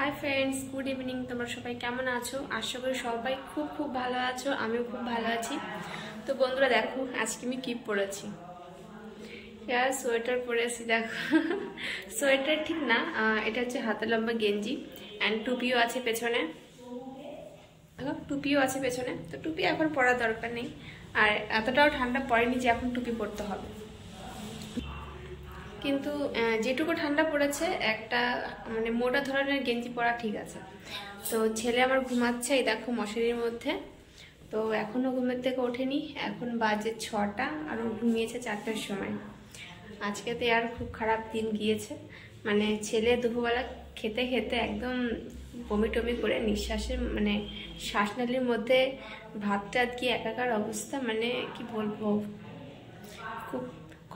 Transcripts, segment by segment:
Hi friends, good evening. তোমরা সবাই কেমন আছো? আশা করি সবাই খুব খুব ভালো আছো। আমিও খুব ভালো আছি। তো বন্ধুরা দেখো, আজকে আমি কি পরেছি। সোয়েটার পরেছি দেখো। সোয়েটার ঠিক না, এটা হচ্ছে হাতে লম্বা গেঞ্জি অ্যান্ড টুপিও আছে পেছনে। টুপিও আছে পেছনে, তো টুপি এখন পরার দরকার নেই। আর এতটাও ঠান্ডা পড়েনি যে এখন টুপি পরতে হবে। কিন্তু যেটুকু ঠান্ডা পড়েছে, একটা মানে মোটা ধরনের গেঞ্জি পরা ঠিক আছে। তো ছেলে আমার ঘুমাচ্ছে, এই দেখো মশারির মধ্যে। তো এখনও ঘুমের থেকে ওঠেনি, এখন বাজে 6টা আর ও ঘুমিয়েছে 4টার সময়। আজকে তো আর খুব খারাপ দিন গিয়েছে। মানে ছেলে দুপুরবেলা খেতে খেতে একদম বমি টমি করে নিঃশ্বাসের মানে শ্বাসনালীর মধ্যে ভাতটা গিয়ে একাকার অবস্থা, মানে কি বলবো, খুব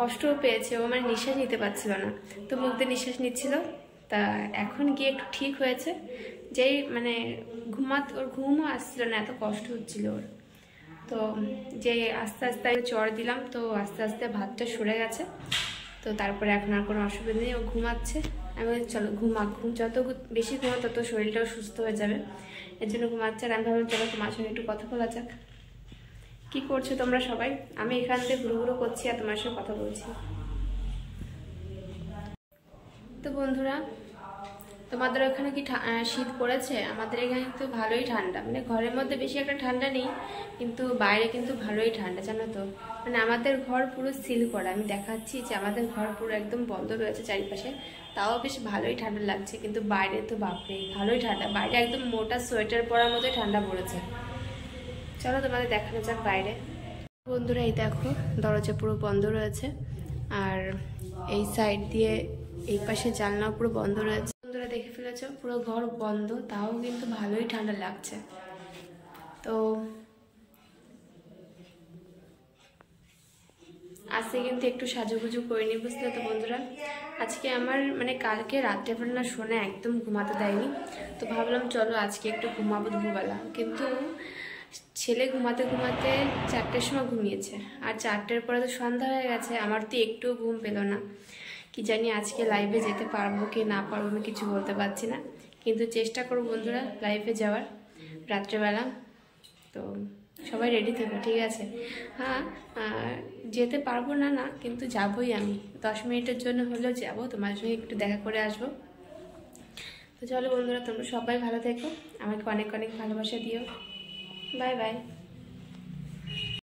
কষ্টও পেয়েছে ও, মানে নিঃশ্বাস নিতে পারছিল না। তো মুখ দিয়ে নিঃশ্বাস নিচ্ছিল। তা এখন গিয়ে একটু ঠিক হয়েছে। যেই মানে ওর ঘুমও আসছিল না, এত কষ্ট হচ্ছিল ওর। তো যে আস্তে আস্তে আমি চড় দিলাম, তো আস্তে আস্তে ভাতটা সরে গেছে। তো তারপরে এখন আর কোনো অসুবিধা নেই, ও ঘুমাচ্ছে। আমি বলছি চলো যত বেশি ঘুমা তত শরীরটাও সুস্থ হয়ে যাবে। এর জন্য ঘুমাচ্ছে। আর আমি ভাবলাম চলো তোমার সঙ্গে একটু কথা বলা যাক। কি করছো তোমরা সবাই? আমি এখান থেকে ঘুরু ঘুরু করছি আর তোমার সঙ্গে কথা বলছি। তো বন্ধুরা, তোমাদের ওখানে কি শীত পড়েছে? আমাদের এখানে কিন্তু ভালোই ঠান্ডা, মানে ঘরের মধ্যে বেশি একটা ঠান্ডা নেই, কিন্তু বাইরে কিন্তু ভালোই ঠান্ডা, জানো তো। মানে আমাদের ঘর পুরো সিল করা, আমি দেখাচ্ছি যে আমাদের ঘর পুরো একদম বন্ধ রয়েছে চারিপাশে। তাও বেশ ভালোই ঠান্ডা লাগছে, কিন্তু বাইরে তো বাপরে ভালোই ঠান্ডা। বাইরে একদম মোটা সোয়েটার পরার মতোই ঠান্ডা পড়েছে। চলো তোমাদের দেখানো যাক বাইরে। বন্ধুরা এই দেখো, দরজা পুরো বন্ধ রয়েছে, আর এই সাইড দিয়ে এই পাশে জানলা পুরো বন্ধ রয়েছে। বন্ধুরা দেখে ফেলেছ, পুরো ঘর বন্ধ, তাও কিন্তু ভালোই ঠান্ডা লাগছে। তো আজকে কিন্তু একটু সাজুগুজু করিনি, বুঝলে তো বন্ধুরা। আজকে আমার মানে কালকে রাত্রেবেলা না শোনা একদম ঘুমাতে দেয়নি। তো ভাবলাম চলো আজকে একটু ঘুমাবো দুপুরবেলা, কিন্তু ছেলে ঘুমাতে ঘুমাতে 4টের সময় ঘুমিয়েছে। আর 4টের পরে তো সন্ধ্যা হয়ে গেছে, আমার তো একটুও ঘুম পেলো না। কি জানি আজকে লাইভে যেতে পারবো কি না পারবো আমি কিছু বলতে পারছি না, কিন্তু চেষ্টা করবো বন্ধুরা লাইভে যাওয়ার রাত্রেবেলা। তো সবাই রেডি থেকো, ঠিক আছে? হ্যাঁ, যেতে পারবো না না, কিন্তু যাবোই আমি। 10 মিনিটের জন্য হলেও যাবো, তোমার সঙ্গে একটু দেখা করে আসবো। তো চলো বন্ধুরা, তোমরা সবাই ভালো থেকো, আমাকে অনেক অনেক ভালোবাসা দিও। Bye bye.